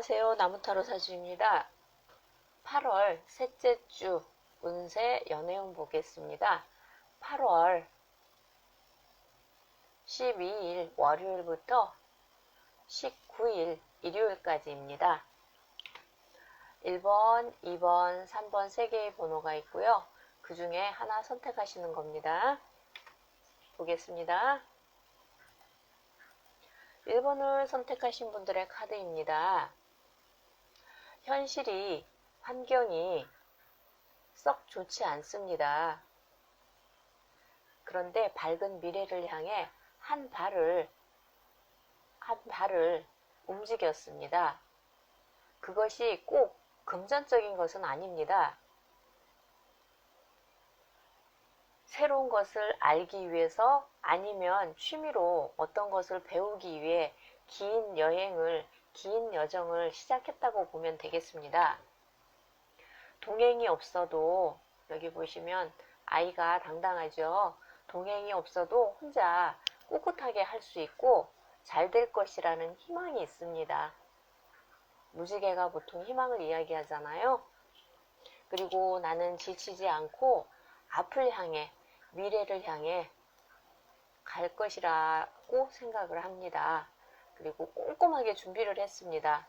안녕하세요. 나무타로 사주입니다. 8월 셋째 주 운세 연애운 보겠습니다. 8월 12일 월요일부터 19일 일요일까지입니다. 1번, 2번, 3번 3개의 번호가 있고요. 그 중에 하나 선택하시는 겁니다. 보겠습니다. 1번을 선택하신 분들의 카드입니다. 현실이, 환경이 썩 좋지 않습니다. 그런데 밝은 미래를 향해 한 발을 움직였습니다. 그것이 꼭 금전적인 것은 아닙니다. 새로운 것을 알기 위해서 아니면 취미로 어떤 것을 배우기 위해 긴 여정을 시작했다고 보면 되겠습니다. 동행이 없어도 여기 보시면 아이가 당당하죠. 동행이 없어도 혼자 꿋꿋하게 할 수 있고 잘 될 것이라는 희망이 있습니다. 무지개가 보통 희망을 이야기하잖아요. 그리고 나는 지치지 않고 앞을 향해 미래를 향해 갈 것이라고 생각을 합니다. 그리고 꼼꼼하게 준비를 했습니다.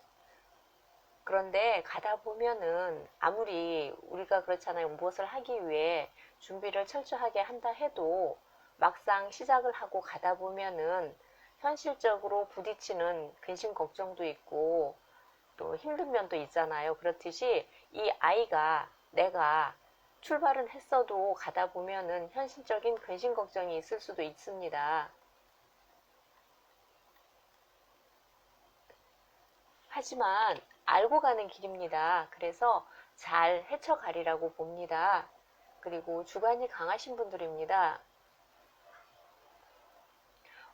그런데 가다 보면은 아무리 우리가 그렇잖아요. 무엇을 하기 위해 준비를 철저하게 한다 해도 막상 시작을 하고 가다 보면은 현실적으로 부딪히는 근심 걱정도 있고 또 힘든 면도 있잖아요. 그렇듯이 이 아이가 내가 출발은 했어도 가다 보면은 현실적인 근심 걱정이 있을 수도 있습니다. 하지만 알고 가는 길입니다. 그래서 잘 헤쳐가리라고 봅니다. 그리고 주관이 강하신 분들입니다.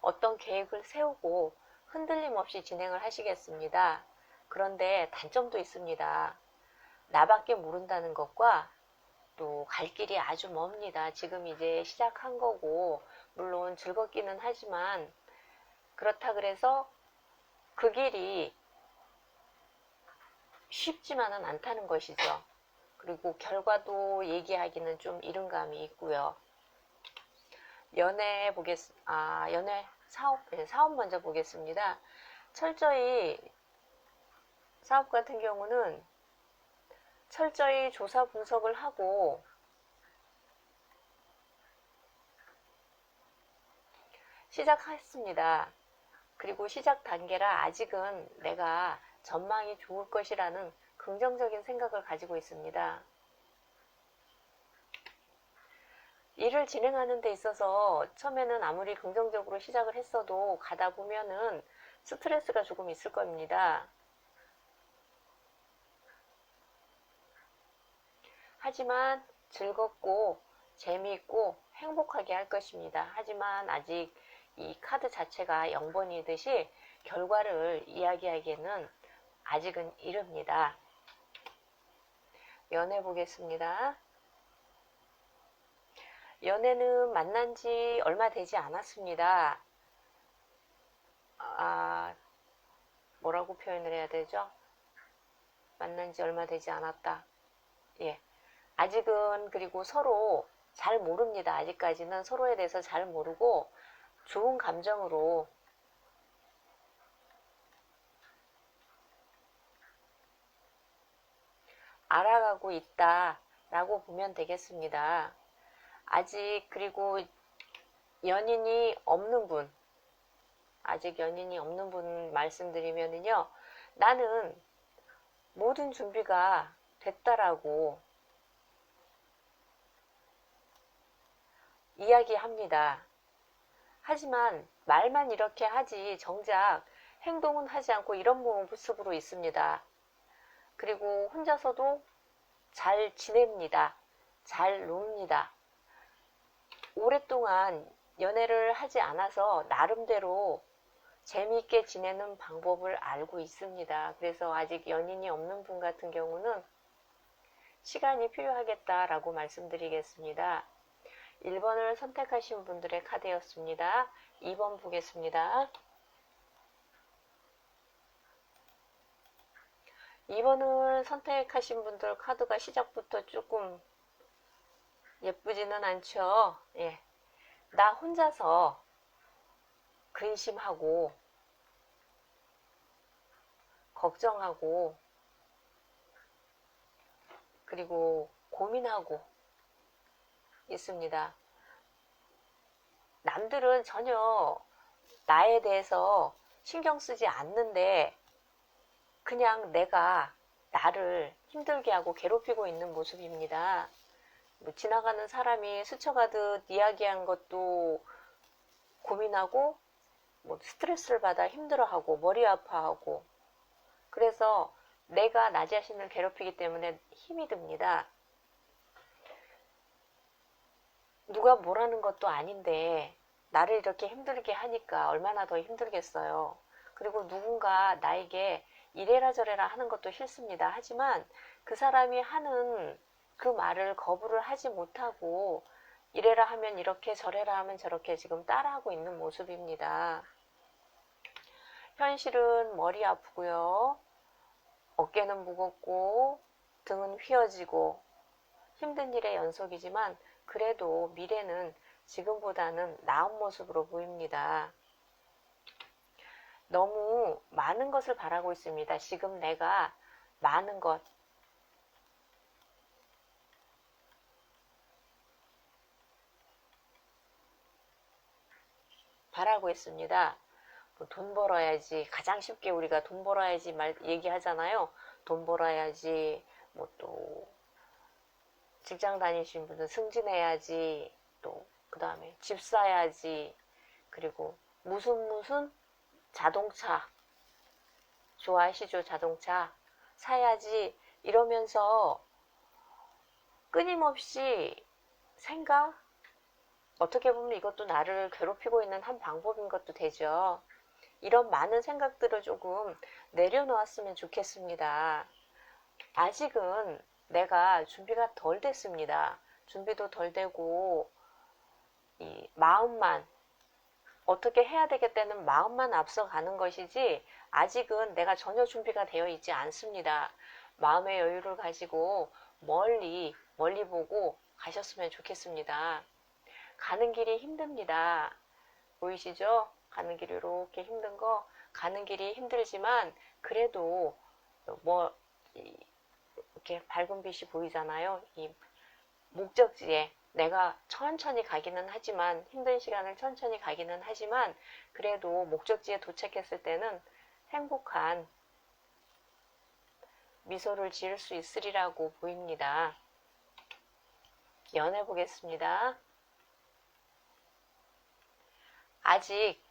어떤 계획을 세우고 흔들림 없이 진행을 하시겠습니다. 그런데 단점도 있습니다. 나밖에 모른다는 것과 또 갈 길이 아주 멉니다. 지금 이제 시작한 거고 물론 즐겁기는 하지만 그렇다 그래서 그 길이 쉽지만은 않다는 것이죠. 그리고 결과도 얘기하기는 좀 이른 감이 있고요. 연애 사업 먼저 보겠습니다. 철저히 사업 같은 경우는 철저히 조사 분석을 하고 시작했습니다. 그리고 시작 단계라 아직은 내가 전망이 좋을 것이라는 긍정적인 생각을 가지고 있습니다. 일을 진행하는 데 있어서 처음에는 아무리 긍정적으로 시작을 했어도 가다 보면은 스트레스가 조금 있을 겁니다. 하지만 즐겁고 재미있고 행복하게 할 것입니다. 하지만 아직 이 카드 자체가 0번이듯이 결과를 이야기하기에는 아직은 이릅니다. 연애 보겠습니다. 연애는 만난 지 얼마 되지 않았습니다. 뭐라고 표현을 해야 되죠? 만난 지 얼마 되지 않았다. 예. 아직은 그리고 서로 잘 모릅니다. 아직까지는 서로에 대해서 잘 모르고 좋은 감정으로 알아가고 있다라고 보면 되겠습니다. 아직 그리고 아직 연인이 없는 분 말씀드리면요. 나는 모든 준비가 됐다라고 이야기합니다. 하지만 말만 이렇게 하지 정작 행동은 하지 않고 이런 모습으로 있습니다. 그리고 혼자서도 잘 지냅니다. 잘 놉니다. 오랫동안 연애를 하지 않아서 나름대로 재미있게 지내는 방법을 알고 있습니다. 그래서 아직 연인이 없는 분 같은 경우는 시간이 필요하겠다라고 말씀드리겠습니다. 1번을 선택하신 분들의 카드였습니다. 2번 보겠습니다. 2번을 선택하신 분들 카드가 시작부터 조금 예쁘지는 않죠. 예. 나 혼자서 근심하고 걱정하고 그리고 고민하고 있습니다. 남들은 전혀 나에 대해서 신경 쓰지 않는데 그냥 내가 나를 힘들게 하고 괴롭히고 있는 모습입니다. 뭐 지나가는 사람이 스쳐가듯 이야기한 것도 고민하고 뭐 스트레스를 받아 힘들어하고 머리 아파하고 그래서 내가 나 자신을 괴롭히기 때문에 힘이 듭니다. 누가 뭐라는 것도 아닌데 나를 이렇게 힘들게 하니까 얼마나 더 힘들겠어요. 그리고 누군가 나에게 이래라 저래라 하는 것도 싫습니다. 하지만 그 사람이 하는 그 말을 거부를 하지 못하고 이래라 하면 이렇게 저래라 하면 저렇게 지금 따라하고 있는 모습입니다. 현실은 머리 아프고요. 어깨는 무겁고 등은 휘어지고 힘든 일의 연속이지만 그래도 미래는 지금보다는 나은 모습으로 보입니다. 너무 많은 것을 바라고 있습니다. 지금 내가 많은 것, 바라고 있습니다. 뭐 돈 벌어야지, 가장 쉽게 우리가 돈 벌어야지 얘기하잖아요. 돈 벌어야지, 뭐 또 직장 다니시는 분들 승진해야지, 또 그 다음에 집 사야지, 그리고 무슨 자동차 좋아하시죠? 자동차 사야지 이러면서 끊임없이 생각, 어떻게 보면 이것도 나를 괴롭히고 있는 한 방법인 것도 되죠. 이런 많은 생각들을 조금 내려놓았으면 좋겠습니다. 아직은 내가 준비가 덜 됐습니다. 준비도 덜 되고 이 마음만 어떻게 해야 되겠다는 마음만 앞서가는 것이지 아직은 내가 전혀 준비가 되어 있지 않습니다. 마음의 여유를 가지고 멀리 보고 가셨으면 좋겠습니다. 가는 길이 힘듭니다. 보이시죠? 가는 길이 이렇게 힘든 거, 가는 길이 힘들지만 그래도 뭐 이렇게 밝은 빛이 보이잖아요. 이 목적지에 내가 천천히 가기는 하지만 힘든 시간을 천천히 가기는 하지만 그래도 목적지에 도착했을 때는 행복한 미소를 지을 수 있으리라고 보입니다. 연애 보겠습니다. 아직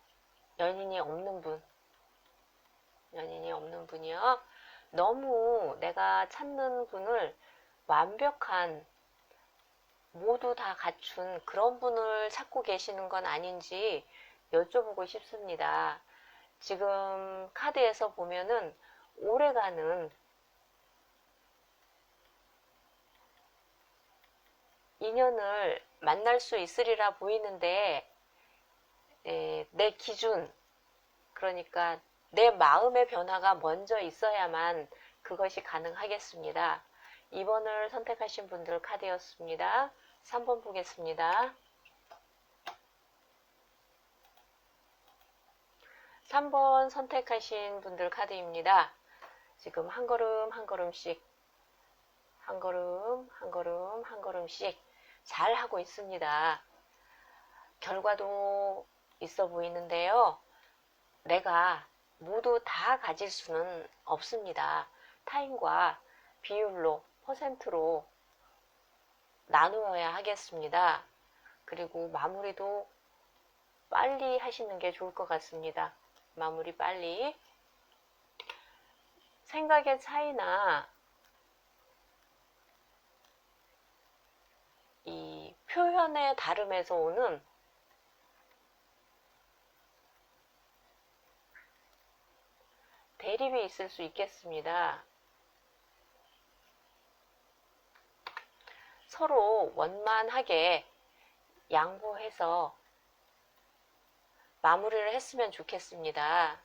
연인이 없는 분이요. 너무 내가 찾는 분을 완벽한 모두 다 갖춘 그런 분을 찾고 계시는 건 아닌지 여쭤보고 싶습니다. 지금 카드에서 보면은 오래가는 인연을 만날 수 있으리라 보이는데 내 기준, 그러니까 내 마음의 변화가 먼저 있어야만 그것이 가능하겠습니다. 2번을 선택하신 분들 카드였습니다. 3번 보겠습니다. 3번 선택하신 분들 카드입니다. 지금 한 걸음 한 걸음씩 한 걸음씩 잘 하고 있습니다. 결과도 있어 보이는데요. 내가 모두 다 가질 수는 없습니다. 타인과 비율로, 퍼센트로 나누어야 하겠습니다. 그리고 마무리도 빨리 하시는 게 좋을 것 같습니다. 마무리 빨리. 생각의 차이나 이 표현의 다름에서 오는 대립이 있을 수 있겠습니다. 서로 원만하게 양보해서 마무리를 했으면 좋겠습니다.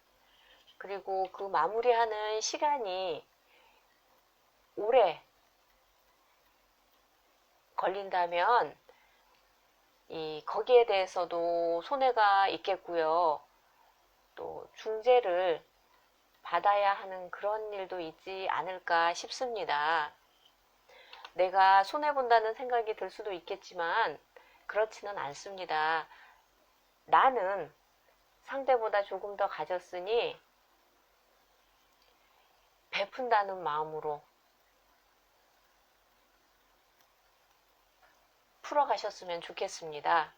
그리고 그 마무리하는 시간이 오래 걸린다면 거기에 대해서도 손해가 있겠고요. 또 중재를 받아야 하는 그런 일도 있지 않을까 싶습니다. 내가 손해본다는 생각이 들 수도 있겠지만 그렇지는 않습니다. 나는 상대보다 조금 더 가졌으니 베푼다는 마음으로 풀어가셨으면 좋겠습니다.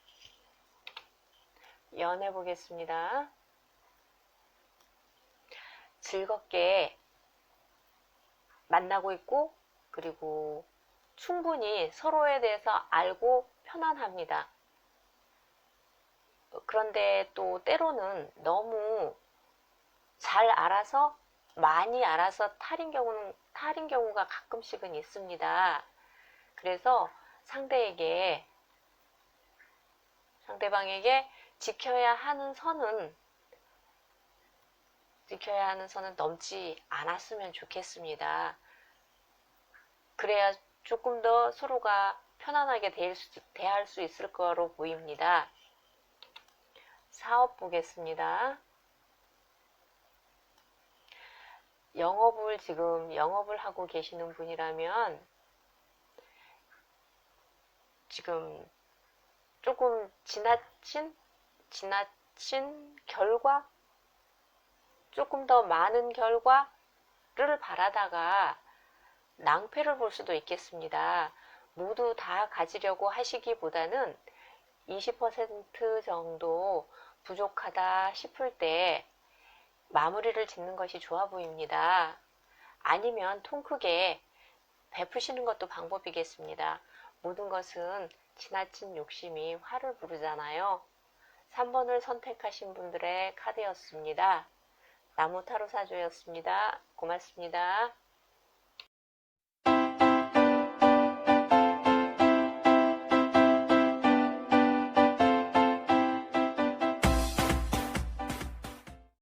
연애 보겠습니다. 즐겁게 만나고 있고, 그리고 충분히 서로에 대해서 알고 편안합니다. 그런데 또 때로는 너무 잘 알아서, 많이 알아서 탈인 경우가 가끔씩은 있습니다. 그래서 상대방에게 지켜야 하는 선은 넘지 않았으면 좋겠습니다. 그래야 조금 더 서로가 편안하게 대할 수 있을 거로 보입니다. 사업 보겠습니다. 영업을 하고 계시는 분이라면 지금 조금 지나친 결과, 조금 더 많은 결과를 바라다가 낭패를 볼 수도 있겠습니다. 모두 다 가지려고 하시기보다는 20% 정도 부족하다 싶을 때 마무리를 짓는 것이 좋아 보입니다. 아니면 통 크게 베푸시는 것도 방법이겠습니다. 모든 것은 지나친 욕심이 화를 부르잖아요. 3번을 선택하신 분들의 카드였습니다. 나무 타로 사주였습니다. 고맙습니다.